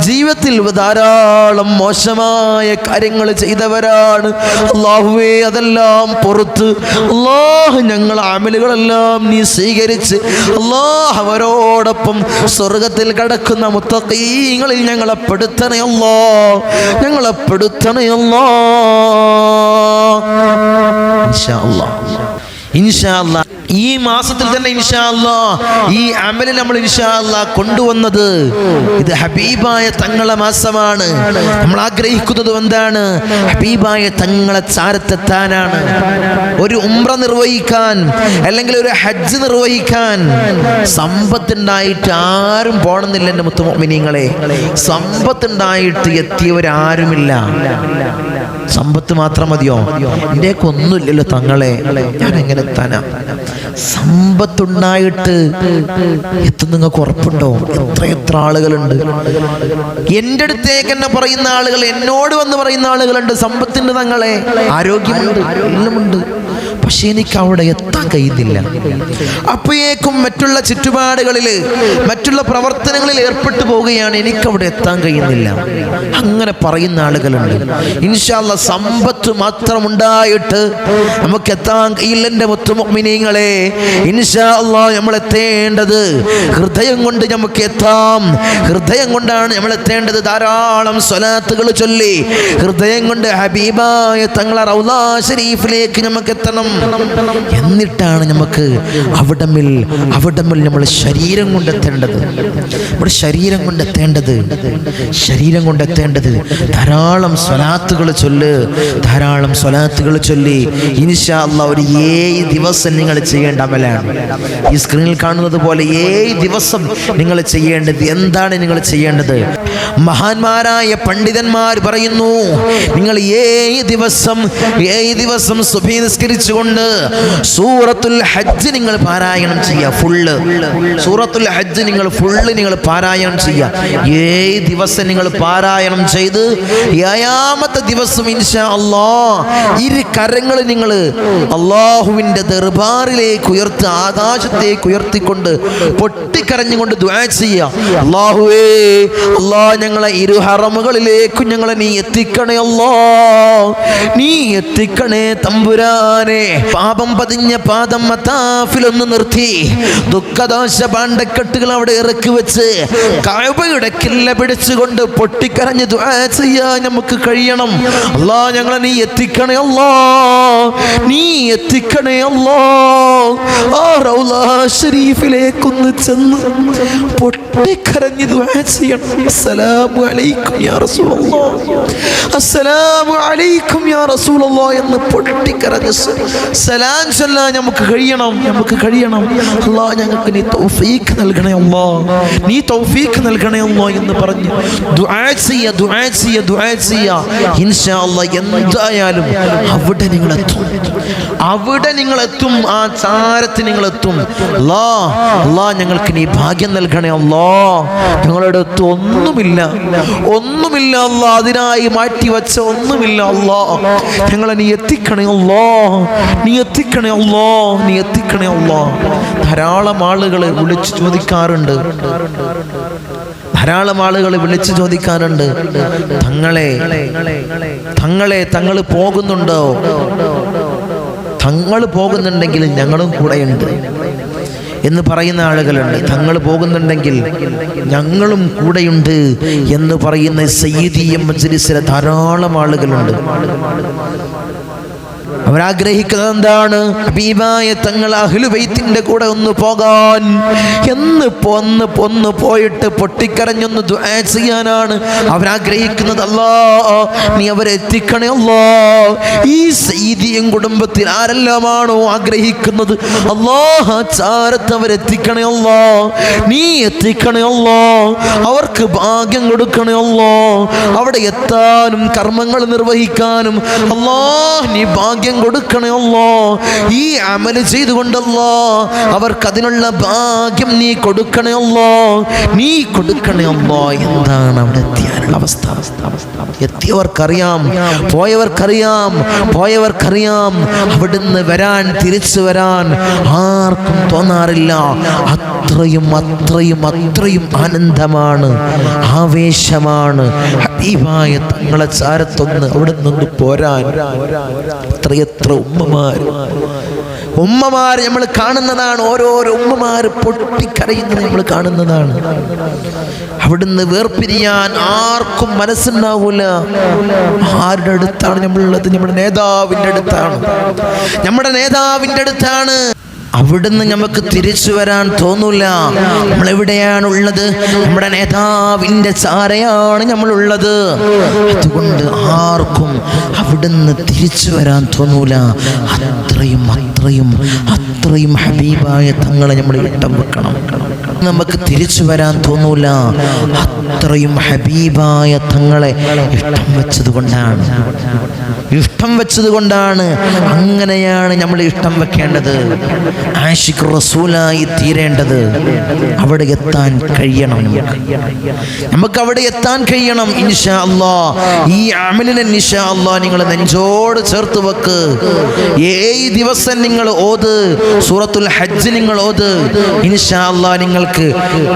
ജീവിതത്തിൽ ധാരാളം മോശമായ കാര്യങ്ങൾ ചെയ്തവരാണ്. അല്ലാഹുവേ, അതെല്ലാം പുറത്ത് അല്ലാഹ് ഞങ്ങൾ അമലുകളെല്ലാം നീ സ്വീകരിച്ച് അല്ലാഹ് അവരോടൊപ്പം സ്വർഗത്തിൽ കിടക്കുന്ന മുത്തഖീങ്ങളിൽ ഞങ്ങളെ പെടുത്തണേ അല്ലാഹ്, ഞങ്ങളെ പെടുത്തണേ അല്ലാഹ്. ഇൻഷാ അല്ലാഹ്, ഇൻഷാ അല്ലാഹ് ഈ മാസത്തിൽ തന്നെ ഇൻഷാ അല്ലാഹ് ഈ അമല് നമ്മൾ ഇൻഷാ അല്ലാഹ് കൊണ്ടുവന്നത്. ഇത് ഹബീബായ തങ്ങളെ മാസമാണ്. നമ്മൾ ആഗ്രഹിക്കുന്നത് എന്താണ്? ഹബീബായ തങ്ങളെ ചാരത്തെത്താനാണ്. ഒരു ഉംറ നിർവഹിക്കാൻ, അല്ലെങ്കിൽ ഒരു ഹജ്ജ് നിർവഹിക്കാൻ സമ്പത്തുണ്ടായിട്ട് ആരും പോണമെന്നില്ല. എൻ്റെ മുത്തുമോമിനീങ്ങളെ, സമ്പത്തുണ്ടായിട്ട് എത്തിയവരാരുമില്ല. സമ്പത്ത് മാത്രം മതിയോ? എൻ്റെയൊക്കെ ഒന്നുമില്ലല്ലോ തങ്ങളെ, ഞാൻ എങ്ങനെ എത്താനാ? സമ്പത്തുണ്ടായിട്ട് എത്തും നിങ്ങൾക്ക് ഉറപ്പുണ്ടോ? എത്ര ആളുകളുണ്ട് എൻ്റെ അടുത്തേക്ക് എന്നെ പറയുന്ന ആളുകൾ, എന്നോട് വന്ന് പറയുന്ന ആളുകളുണ്ട്, സമ്പത്തുണ്ട് തങ്ങളെ, ആരോഗ്യമുണ്ട്, എല്ലാമുണ്ട്, പക്ഷെ എനിക്ക് അവിടെ എത്താൻ കഴിയുന്നില്ല. അപ്പോഴേക്കും മറ്റുള്ള ചുറ്റുപാടുകളിൽ മറ്റുള്ള പ്രവർത്തനങ്ങളിൽ ഏർപ്പെട്ടു പോവുകയാണ്, എനിക്കവിടെ എത്താൻ കഴിയുന്നില്ല. അങ്ങനെ പറയുന്ന ആളുകളുണ്ട്. ഇൻഷാ അല്ലാഹ് സമ്പത്ത് മാത്രം ഉണ്ടായിട്ട് നമുക്ക് എത്താൻ കഴിയില്ല എൻ്റെ മുത്തുമുഅ്മിനീങ്ങളെ. ഇൻഷാ അല്ലാഹ് നമ്മൾ എത്തേണ്ടത് ഹൃദയം കൊണ്ട് നമുക്ക് എത്താം. ഹൃദയം കൊണ്ടാണ് നമ്മൾ എത്തേണ്ടത്. ധാരാളം സ്വലാത്തുകൾ ചൊല്ലി ഹൃദയം കൊണ്ട് ഹബീബായ തങ്ങളെ റൗളാ ശരീഫിലേക്ക് നമുക്ക് എത്തണം. എന്നിട്ടാണ് നമുക്ക് അവിടമിൽ നമ്മൾ ശരീരം കൊണ്ടെത്തേണ്ടത്. നമ്മുടെ ശരീരം കൊണ്ടെത്തേണ്ടത് ധാരാളം സ്വലാത്തുകൾ ചൊല്ലി ഇൻഷാ അല്ലാഹ് ഒരു 7 ദിവസം നിങ്ങൾ ചെയ്യേണ്ട അമലാണ്. ഈ സ്ക്രീനിൽ കാണുന്നത് പോലെ 7 ദിവസം നിങ്ങൾ ചെയ്യേണ്ടത്. എന്താണ് നിങ്ങൾ ചെയ്യേണ്ടത്? മഹാന്മാരായ പണ്ഡിതന്മാർ പറയുന്നു, നിങ്ങൾ 7 ദിവസം സുബ്ഹി നിസ്കരിച്ചുകൊണ്ട് സൂറത്തുൽ ഹജ്ജ് നിങ്ങൾ പാരായണം ചെയ്യുക. സൂറത്തുൽ ഹജ്ജ് നിങ്ങൾ പാരായണം ചെയ്യുക. 7 ദിവസം നിങ്ങൾ പാരായണം ചെയ്ത് 7ാമത്തെ ദിവസം ഇൻഷാ അല്ലാഹ് 2 കരങ്ങൾ നിങ്ങൾ അല്ലാഹുവിൻ്റെ ദർബാറിലേക്ക് ഉയർത്തി, ആകാശത്തേക്ക് ഉയർത്തിക്കൊണ്ട് പൊട്ടിക്കരഞ്ഞുകൊണ്ട് ദുആ ചെയ്യുക. അല്ലാഹുവേ, അല്ലാഹ് ഞങ്ങളെ 2 ഹറമുകളിലേക്കും ഞങ്ങളെ നീ എത്തിക്കണേ. അല്ലാഹ് നീ എത്തിക്കണേ തമ്പുരാനെ. പാപം പതിഞ്ഞ പാദം മതാഫിലൊന്ന് നിർത്തി ദുഃഖദോഷ പാണ്ഡക്കെട്ടുകൾ അവിടെ ഇറക്കി വെച്ച് കഅബയുടെ കില്ല പിടിച്ചുകൊണ്ട് പൊട്ടിക്കരഞ്ഞ് ദുആ ചെയ്യാൻ നമുക്ക് കഴിയണം. അല്ലാഹ് ഞങ്ങളെ നീ എത്തിക്കണേ. അല്ലാഹ് നീ എത്തിക്കണേ. അല്ലാഹ് ആ റൗളാ ശരീഫിലേക്കൊന്ന് ചെന്ന് പൊട്ടിക്കരഞ്ഞ് ദുആ ചെയ്യണം. അസ്സലാമു അലൈക്കും യാ റസൂലല്ലാഹ്, അസ്സലാമു അലൈക്കും യാ റസൂലല്ലാഹ് എന്ന് പൊട്ടിക്കരഞ്ഞ് സലാം ചൊല്ലാൻ നമുക്ക് കഴിയണം. അല്ലാഹ് ഞങ്ങൾക്ക് നീ തൗഫീഖ് നൽകണേ. അല്ലാഹ് നീ തൗഫീഖ് നൽകണേ അല്ലാഹ് എന്ന് പറഞ്ഞ് ദുആ ചെയ്യുക. ഇൻഷാ അല്ലാഹ് എന്തായാലും അവിടെ നിങ്ങളെത്തും. ആ ചാരത്ത് നിങ്ങളെത്തും. അല്ലാഹ് ഞങ്ങൾക്ക് നീ ഭാഗ്യം നൽകണേ. അല്ലാഹ് ഞങ്ങളുടെ അടുത്ത് ഒന്നുമില്ല അല്ലാഹ്, അതിനായി മാറ്റി വെച്ച ഒന്നുമില്ല. അല്ലാഹ് ഞങ്ങളെ നീ എത്തിക്കണേ. അല്ലാഹ് നീ എത്തിക്കണേ. ധാരാളം ആളുകൾ വിളിച്ചു ചോദിക്കാറുണ്ട്, തങ്ങൾ പോകുന്നുണ്ടോ? തങ്ങൾ പോകുന്നുണ്ടെങ്കിൽ ഞങ്ങളും കൂടെയുണ്ട് എന്ന് പറയുന്ന ആളുകളുണ്ട്. തങ്ങൾ പോകുന്നുണ്ടെങ്കിൽ ഞങ്ങളും കൂടെയുണ്ട് എന്ന് പറയുന്ന സയ്യിദിയ മജ്ലിസിലെ ധാരാളം ആളുകളുണ്ട്. അവരാഗ്രഹിക്കുന്നത് എന്താണ്? ഹബീബായ തങ്ങൾ അഹ്ലു ബൈത്തിന്റെ കൂടെ ഒന്ന് പോകാൻ, ഒന്ന് പോയിട്ട് പൊട്ടിക്കരഞ്ഞൊന്ന് ദുആ ചെയ്യാനാണ് അവരാഗ്രഹിക്കുന്നത്. അല്ലാഹ് നീ അവരെ എത്തിക്കണേ. അല്ലാഹ് ഈ സയ്യിദിയും കുടുംബത്തിൽ ആരെല്ലാമാണോ ആഗ്രഹിക്കുന്നത്, അല്ലാഹ് ചാരത്ത് അവരെത്തിക്കണേ. അല്ലാഹ് നീ എത്തിക്കണേ. അല്ലാഹ് അവർക്ക് ഭാഗ്യം കൊടുക്കണേ. അല്ലാഹ് അവിടെ എത്താനും കർമ്മങ്ങൾ നിർവഹിക്കാനും അല്ലാഹ് നീ ഭാഗ്യം കൊടുക്കണേ. അല്ലാഹ് ഈ അമൽ ചെയ്തുകൊണ്ട് അല്ലാഹ് അവർക്ക് അതിനുള്ള ഭാഗ്യം നീ കൊടുക്കണേ. അല്ലാഹ് നീ കൊടുക്കണേ. അല്ലാഹ് എന്താണ് അവിടെ എത്തിയാനുള്ള അവസ്ഥ? എത്തിയവർക്കറിയാം, പോയവർക്കറിയാം. അവിടുന്ന് തിരിച്ചു വരാൻ ആർക്കും തോന്നാറില്ല. അത്രയും ആനന്ദമാണ്, ആവേശമാണ് ഹബീബായ തങ്ങളെ ചാരത്തൊന്ന് അവിടെ നിന്ന് പോരാൻ. എത്ര ഉമ്മമാർ നമ്മൾ കാണുന്നതാണ്. ഓരോരോ ഉമ്മമാർ പൊട്ടിക്കരയുന്നത് നമ്മൾ കാണുന്നതാണ്. അവിടുന്ന് വേർപിരിയാൻ ആർക്കും മനസ്സുണ്ടാവൂല. ആരുടെ അടുത്താണ് നമ്മളുള്ളത്? നമ്മുടെ നേതാവിൻ്റെ അടുത്താണ്. അവിടുന്ന് നമുക്ക് തിരിച്ചു വരാൻ തോന്നൂല. നമ്മളെവിടെയാണുള്ളത്? നമ്മുടെ നേതാവിൻ്റെ ചാരയാണ് നമ്മളുള്ളത്. അതുകൊണ്ട് ആർക്കും അവിടുന്ന് തിരിച്ചു വരാൻ തോന്നൂല. അത്രയും ഹബീബായ തങ്ങളെ നമ്മൾ ഇട്ടം വെക്കണം. നമുക്ക് തിരിച്ചു വരാൻ തോന്നൂല. അത്രയും ഹബീബായ തങ്ങളെ ഇഷ്ടം വെച്ചത് കൊണ്ടാണ്. അങ്ങനെയാണ് നമ്മൾ ഇഷ്ടം വെക്കേണ്ടത്. ആശിഖ് റസൂലായി തീരേണ്ടത്. അവിടെ എത്താൻ കഴിയണം. നമുക്ക് അവിടെ എത്താൻ കഴിയണം ഇൻഷാ അല്ലാഹ്. ഈ അമലിനെ ഇൻഷാ അല്ലാഹ് നിങ്ങൾ നെഞ്ചോട് ചേർത്ത് വെക്ക്. 7 ദിവസം നിങ്ങൾ ഓത്, സൂറത്തുൽ ഹജ്ജ് നിങ്ങൾ ഓത്. ഇൻഷാ അല്ലാഹ് നിങ്ങൾക്ക്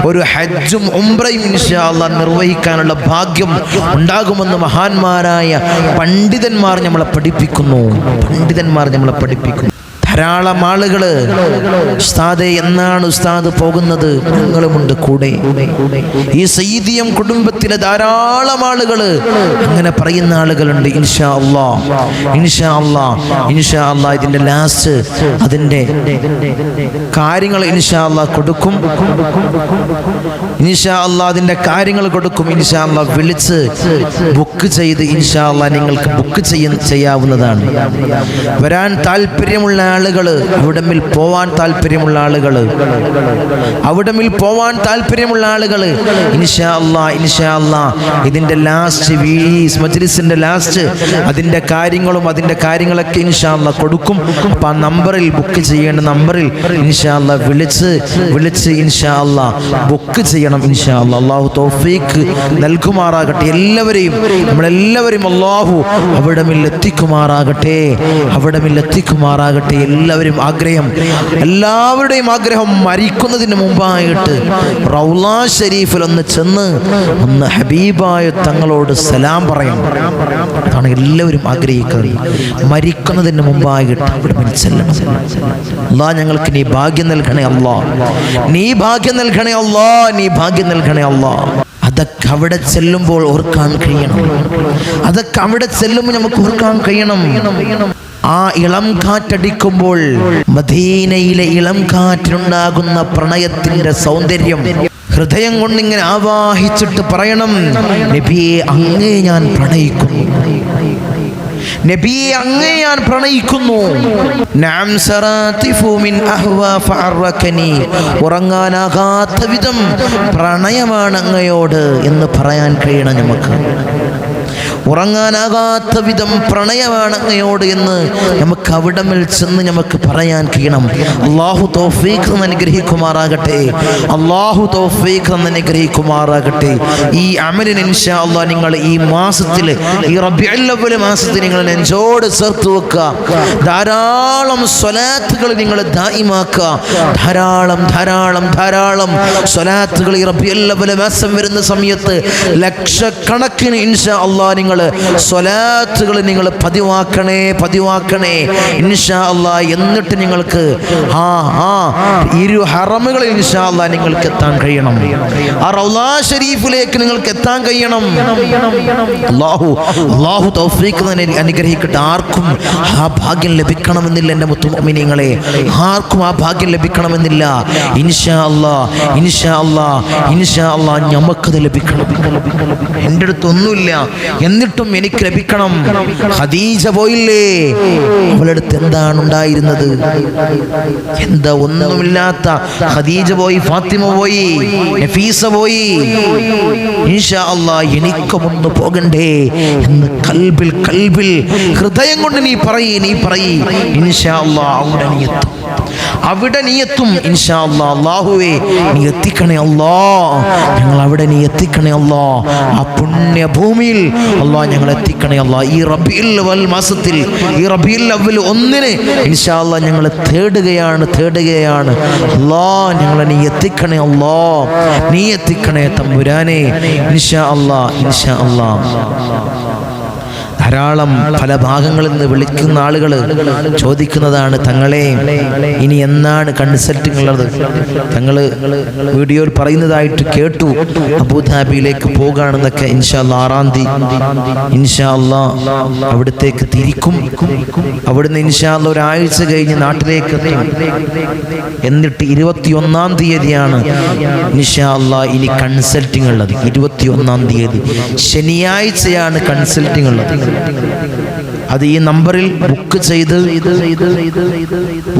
ഒരു ഹജ്ജും ഉംറയും ഇൻഷാ അല്ലാഹ് നിർവഹിക്കാനുള്ള ഭാഗ്യം ഉണ്ടാകുമെന്ന് മഹാന്മാരായ പണ്ഡിതന്മാർ നമ്മളെ പഠിപ്പിക്കുന്നു. ധാരാളം ആളുകൾ ഉസ്താദേ എന്നാണ് ഉസ്താദ് പോകുന്നത്? ഞങ്ങളുമുണ്ട് കൂടെ. ഈ സയ്യിദിയം കുടുംബത്തിലെ ധാരാളം ആളുകൾ അങ്ങനെ പറയുന്ന ആളുകളുണ്ട്. ഇൻഷാ അല്ലാഹ് ഇതിന്റെ ലാസ്റ്റ് അതിന്റെ കാര്യങ്ങൾ ഇൻഷാ അല്ലാഹ് കൊടുക്കും. ഇൻഷാ അല്ലാഹ് അതിന്റെ കാര്യങ്ങൾ കൊടുക്കും. ഇൻഷാ അല്ലാഹ് വിളിച്ച് ബുക്ക് ചെയ്ത് ഇൻഷാ അല്ലാഹ് നിങ്ങൾക്ക് ബുക്ക് ചെയ്യാവുന്നതാണ്. വരാൻ താല്പര്യമുള്ള ആളുകൾ, അവിടമിൽ പോവാൻ താല്പര്യമുള്ള ആളുകൾ ഇൻഷാ അല്ലാഹ് ഇതിന്റെ ലാസ്റ്റ് മജ്ലിസിന്റെ ലാസ്റ്റ് അതിന്റെ കാര്യങ്ങളൊക്കെ ഇൻഷാ അല്ലാഹ് കൊടുക്കും. അപ്പൊ ആ നമ്പറിൽ ബുക്ക് ചെയ്യേണ്ട നമ്പറിൽ ഇൻഷാ അല്ലാഹ് വിളിച്ച് ഇൻഷാ അല്ലാഹ് ബുക്ക് ചെയ്യണം. ഇൻഷാ അല്ലാഹ് അല്ലാഹു തൗഫീഖ് നൽകുമാറാകട്ടെ. നമ്മളെല്ലാവരും അല്ലാഹു അവിടമിൽ എത്തിക്കുമാറാകട്ടെ. എല്ലാവരുടെയും ആഗ്രഹം മരിക്കുന്നതിന് മുമ്പായിട്ട് റൗള ഷരീഫിൽ ഒന്ന് ചെന്ന് ഹബീബായ തങ്ങളോട് സലാം പറയണം. അതാണ് എല്ലാവരും ആഗ്രഹിക്കുന്നത്. മരിക്കുന്നതിന് മുമ്പായിട്ട് അവിടെ ചെല്ലണം. അല്ലാഹ് ഞങ്ങൾക്ക് നീ ഭാഗ്യം നൽകണേ അല്ലാഹ്. അതൊക്കെ അവിടെ ചെല്ലുമ്പോൾ ഓർക്കാൻ കഴിയണം. നമുക്ക് ഓർക്കാൻ കഴിയണം. ആ ഇളം കാറ്റടിക്കുമ്പോൾ മദീനയിലെ ഇളം കാറ്റിനുണ്ടാകുന്ന പ്രണയത്തിന്റെ സൗന്ദര്യം ഹൃദയം കൊണ്ടിങ്ങനെ ആവാഹിച്ചിട്ട് പറയണം, നബിയെ അങ്ങേ ഞാൻ പ്രണയിക്കുന്നു. ഉറങ്ങാനാകാത്ത വിധം പ്രണയമാണ് അങ്ങയോട് എന്ന് പറയാൻ കഴിയണം. ഉറങ്ങാനാകാത്ത വിധം പ്രണയമാണ് അങ്ങയോട് എന്ന് നമുക്ക് അവിടമിൽ ചെന്ന് നമുക്ക് പറയാൻ കഴിയണം. അല്ലാഹു തൗഫീഖ് അനുഗ്രഹിക്കുമാറാകട്ടെ. ഈ അമലിന് ഇൻഷാ അല്ലാഹ് നിങ്ങൾ ഈ മാസത്തിൽ, ഈ റബീഉൽ അവ്വൽ മാസത്തിൽ നിങ്ങൾ നെഞ്ചോട് ചേർത്ത് വെക്കുക. ധാരാളം സ്വലാത്തുകൾ നിങ്ങൾ ദായിമാക്കുക. ധാരാളം സ്വലാത്തുകൾ ഈ റബീഉൽ അവ്വൽ മാസം വരുന്ന സമയത്ത് ലക്ഷക്കണക്കിന് ഇൻഷാ അല്ലാഹ് നിങ്ങൾ സ്വലാത്തുകൾ നിങ്ങൾ പതിവാക്കണേ ഇൻഷാ അല്ലാഹ്. എന്നിട്ട് നിങ്ങൾക്ക് ഇരു ഹറമുകളിൽ ഇൻഷാ അല്ലാഹ് നിങ്ങൾക്ക് എത്താൻ കഴിയണം. ആ റൗള ഷരീഫിലേക്ക് നിങ്ങൾക്ക് എത്താൻ കഴിയണം. അല്ലാഹു തൗഫീഖ് അനുഗ്രഹിക്കട്ടെ. ആർക്കും ആ ഭാഗ്യം ലഭിക്കണമെന്നില്ല എൻ്റെ മുത്തുമുഅ്മിനീങ്ങളെ, ആർക്കും ആ ഭാഗ്യം ലഭിക്കണമെന്നില്ല. ഇൻഷാ അല്ലാഹ് ഞമ്മക്കത് ലഭിക്കണം. എൻ്റെ അടുത്തൊന്നുമില്ല, എന്നിട്ടും എനിക്ക് ലഭിക്കണം. ഖദീജ പോയില്ലേ, അവളടുത്ത് എന്താണ് ഉണ്ടായിരുന്നത്? ഒന്നുമില്ലാത്ത ഖദീജ പോയി, ഫാത്തിമ പോയി, നഫീസ പോയി. ഇൻഷാ അല്ലാഹ് എനിക്കും ഒന്ന് പോകണ്ടേ എന്ന് കൽബിൽ ഹൃദയം കൊണ്ട് നീ പറയ്. ഇൻഷാ അല്ലാഹ് അവിടെ നീ എത്തും ഇൻഷാ അല്ലാഹ്. അല്ലാഹുവേ നീ എത്തിക്കണേ അല്ലാഹ്, ഞങ്ങൾ അവിടെ നീ എത്തിക്കണേ അല്ലാഹ്. ആ പുണ്യ ഭൂമിയിൽ അല്ലാഹ് ഞങ്ങൾ എത്തിക്കണേ അല്ലാഹ്. ഈ റബീഉൽ അവ്വൽ മാസത്തിൽ, ഈ റബീഉൽ അവ്വൽ 1 ഇൻഷാ അല്ലാഹ് ഞങ്ങൾ തേടുകയാണ് അല്ലാഹ്. ഞങ്ങളെ നീ എത്തിക്കണേ അല്ലാഹ്, നീ എത്തിക്കണേ തമ്പുരാനെ. ഇൻഷാ അല്ലാഹ്. ധാരാളം പല ഭാഗങ്ങളിൽ നിന്ന് വിളിക്കുന്ന ആളുകൾ ചോദിക്കുന്നതാണ്, തങ്ങളെ ഇനി എന്നാണ് കൺസൾട്ടിംഗ് ഉള്ളത്? തങ്ങൾ വീഡിയോയിൽ പറയുന്നതായിട്ട് കേട്ടു, അബുദാബിയിലേക്ക് പോകാണെന്നൊക്കെ. ഇൻഷാ അല്ലാഹ് 6-ാം തീയതി ഇൻഷാ അല്ലാഹ് അവിടത്തേക്ക് തിരിക്കും. അവിടുന്ന് ഇൻഷാ അല്ലാഹ് ഒരാഴ്ച കഴിഞ്ഞ് നാട്ടിലേക്ക് എത്തും. എന്നിട്ട് 21-ാം തീയതിയാണ് ഇൻഷാ അല്ലാഹ് ഇനി കൺസൾട്ടിംഗ് ഉള്ളത്. 21-ാം തീയതി ശനിയാഴ്ചയാണ് കൺസൾട്ടിംഗ് ഉള്ളത്. അത് ഈ നമ്പറിൽ ബുക്ക് ചെയ്ത്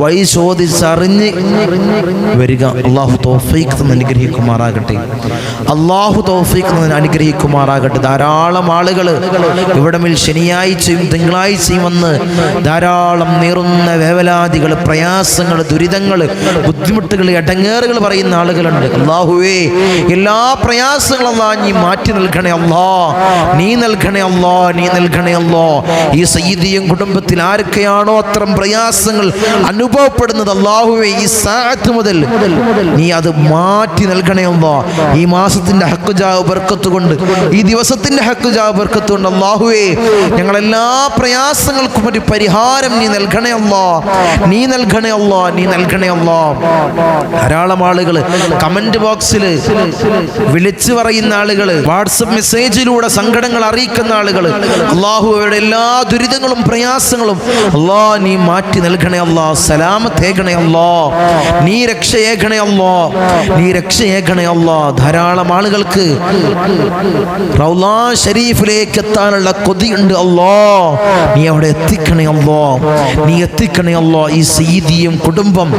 വഴി ചോദിച്ചറിഞ്ഞ് വരിക. അള്ളാഹു തൗഫീഖ് തന്ന് അനുഗ്രഹിക്കുമാറാകട്ടെ. അള്ളാഹു തൗഫീഖ് തന്ന് അനുഗ്രഹിക്കുമാറാകട്ടെ. ധാരാളം ആളുകൾ ഇവിടമിൽ ശനിയാഴ്ചയും തിങ്കളാഴ്ചയും വന്ന് ധാരാളം നീറുന്ന വേവലാതികൾ, പ്രയാസങ്ങൾ, ദുരിതങ്ങൾ, ബുദ്ധിമുട്ടുകൾ, ഇടങ്ങേറുകൾ പറയുന്ന ആളുകളുണ്ട്. അള്ളാഹുവേ, എല്ലാ പ്രയാസങ്ങളും നീ മാറ്റി നൽകണേ അല്ലാ, നീ നൽകണേ അല്ലാ, നീ നൽകണേ അല്ലാ. ഈ സയ്യിദിയും കുടുംബത്തിൽ ആരൊക്കെയാണോ അത്തരം പ്രയാസങ്ങൾ അനുഭവപ്പെടുന്നത്, അള്ളാഹുവേ, ഈ സാഅത്ത് മുതൽ നീ അത് മാറ്റി നൽകണേ അല്ലാ. ഈ മാസത്തിന്റെ ഹഖ് ജാഹ് ബർക്കത്ത് കൊണ്ട്, ഈ ദിവസത്തിന്റെ ഹഖ് ജാഹ് ബർക്കത്ത് കൊണ്ട് അള്ളാഹുവേ, ഞങ്ങളെല്ലാ പ്രയാസങ്ങൾക്കും ഒരു പരിഹാരം നീ നൽകണേ അല്ലാ, നീ നൽകണേ അല്ലാ, നീ നൽകണേ അല്ലാ. ധാരാളം ആളുകൾ കമന്റ് ബോക്സിൽ വിളിച്ചു പറയുന്ന ആളുകൾ, വാട്സപ്പ് മെസ്സേജിലൂടെ സങ്കടങ്ങൾ അറിയിക്കുന്ന ആളുകൾ, അള്ളാഹു അവരുടെ എല്ലാ ദുരിതങ്ങളും പ്രയാസങ്ങളും അല്ലാ നീ മാറ്റി നൽകണേ അല്ലാ, സലാമത്തേകണേ അല്ലാ, നീ രക്ഷയേകണേ അല്ലാ, നീ രക്ഷയേകണേ അല്ലാ. ധാരാളം ആളുകൾക്ക് റൗളാ ഷരീഫിലേക്ക് എത്താനുള്ള കൊതിയുണ്ട് അല്ലാ, നീ അവിടെ എത്തിക്കണേ അല്ലാ, നീ എത്തിക്കണേ അല്ലാ. ഈ സയ്യിദിയും കുടുംബം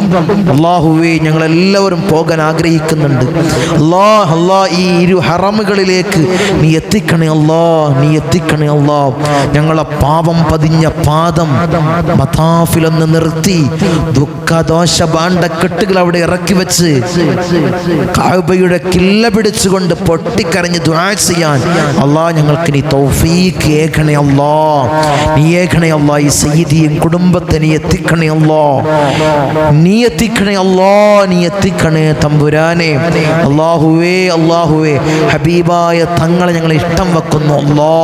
അല്ലാഹുവേ ഞങ്ങളെല്ലാവരും പോകാൻ ആഗ്രഹിക്കുന്നുണ്ട് അല്ലാ. അല്ലാ, ഈ ഇരു ഹറമുകളിലേക്ക് നീ എത്തിക്കണേ അല്ലാ, നീ എത്തിക്കണേ അല്ലാ. ഞങ്ങളെ പാപം പതിഞ്ഞ പാദം മതാഫിലൊന്ന് നിർത്തി ദുഃഖദോഷ ഭാണ്ഡക്കെട്ടുകൾ അവിടെ ഇറക്കി വെച്ച് കഅബയുടെ കില്ല പിടിച്ചുകൊണ്ട് പൊട്ടിക്കരഞ്ഞ് ദുആ ചെയ്യാൻ അല്ലാ ഞങ്ങൾക്ക് നീ തൗഫീഖ് ഏകണേ അല്ലാ, നീ ഏകണേ അല്ലാ. ഈ സയ്യിദിയും കുടുംബത്തെ നീ എത്തിക്കണേ അല്ലാ, നീ എത്തിക്കണേ അല്ലാ, നീ എത്തിക്കണേ തമ്പുരാനെ. അല്ലാഹുവേ, അല്ലാഹുവേ, ഹബീബായ തങ്ങളെ ഞങ്ങൾ ഇഷ്ടം വെക്കുന്നു അല്ലാ.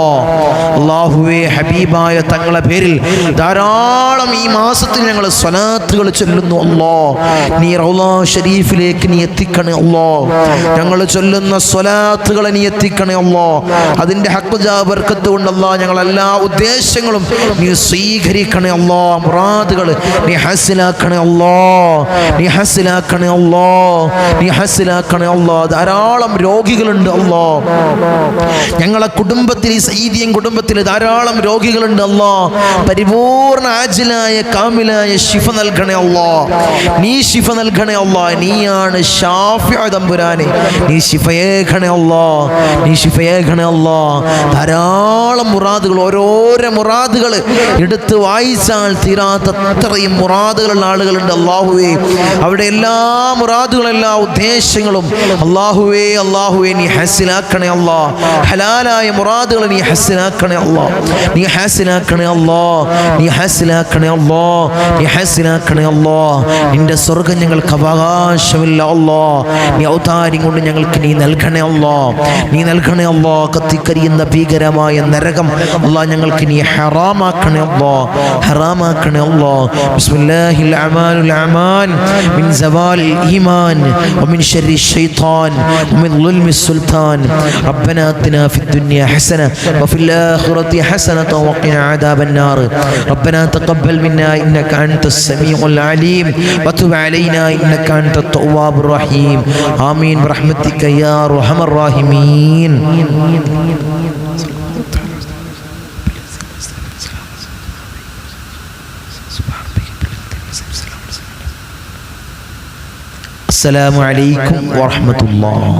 അല്ലാഹുവേ, ഹബീബായ തങ്ങളെ പേരിൽ ധാരാളം ഈ മാസത്തിൽ ഞങ്ങൾ സ്വലാത്തുകൾ ചൊല്ലുന്നു അല്ലാ. നീ റൗളാ ഷരീഫിലേക്ക് നീ എത്തിക്കണേ അല്ലാ. ഞങ്ങൾ ചൊല്ലുന്ന സ്വലാത്തുകളെ നീ എത്തിക്കണേ അല്ലാ. അതിന്റെ ഹഖ് ജാഹ് ബർക്കത്ത് കൊണ്ട് അല്ലാ ഞങ്ങളെല്ലാ ഉദ്ദേശങ്ങളും നീ സ്വീകരിക്കണേ അല്ലാ. മുറാദുകൾ നീ ഹസിലാക്കണേ അല്ലാ, നീ ഹസിലാക്കണേ അല്ലാ, നീ ഹസിലാക്കണേ അല്ലാ. ധാരാളം രോഗികളുണ്ട് അല്ലാ ഞങ്ങളെ കുടുംബത്തിൽ, ഈ സയ്യിദിയും കുടുംബത്തിൽ ധാരാളം രോഗികളുണ്ട് അല്ലാ. പരിപൂർണ ആജിലായ കാമിലായ ശിഫ നൽകണേ അല്ലാ, നീ ശിഫ നൽകണേ അല്ലാ. നീയാണ് ശാഫിഉ തമ്പുരാനെ, നീ ശിഫയേകണേ അല്ലാ, നീ ശിഫയേകണേ അല്ലാ. ധാരാളം മുറാദുകൾ, ഓരോരോ മുറാദുകൾ എടുത്ത് വായിച്ചാൽ തീരാത്ത അത്രയും മുറാദുകളുള്ള ആളുകളുണ്ട് അല്ലാഹുവേ. അവിടെ എല്ലാ മുറാദുകളും, എല്ലാ ഉദ്ദേശങ്ങളും അല്ലാഹുവേ, അല്ലാഹുവേ നീ ഹസിലാക്കണേ അല്ലാ. ഹലാലായ മുറാദുകൾ നീ ഹസിലാക്കണേ അല്ലാ, നീ ഹസിലാക്കണേ അല്ലാ, നീ ഹസിലാക്കണേ അല്ലാ, നീ ഹസിലാക്കണേ അല്ലാ. നിന്റെ സ്വർഗ്ഗം ഞങ്ങൾക്ക് അവകാശമില്ല അല്ലാ, നീ ഔദാര്യം കൊണ്ട് ഞങ്ങൾക്ക് നീ നൽകണേ അല്ലാ, നീ നൽകണേ അല്ലാ. കത്തിക്കരിയുന്ന ഭീകരമായ നരകം അല്ലാ ഞങ്ങൾക്ക് നീ ഹറാമാക്കണേ അല്ലാ, ഹറാമാക്കണേ അല്ലാ. ബിസ്മില്ലാഹിൽ അമാനുൽ അമാൻ മിൻ സവാലിൽ ഈമാൻ വമിൻ ശർരി ശൈത്താൻ വമിൻ ളുൽമിസ് സുൽത്താൻ. റബ്ബനാ ആതിനാ ഫിദ്ദുനിയ ഹസന വഫിൽ ആഖിറതി ഹസനത വഖിനാ അദാബന്നാർ. റബ്ബനാ തഖബ്ബൽ മിന്നാ ഇന്നക അൻതസ് സമീഉൽ അലീം വതുബ് അലൈനാ ഇന്നക അൻതത് തവ്വാബുർ റഹീം. ആമീൻ ബിറഹ്മതിക യാ അർഹമർ റഹീമീൻ. അസ്സലാമു അലൈക്കും വറഹ്മത്തുള്ളാഹി.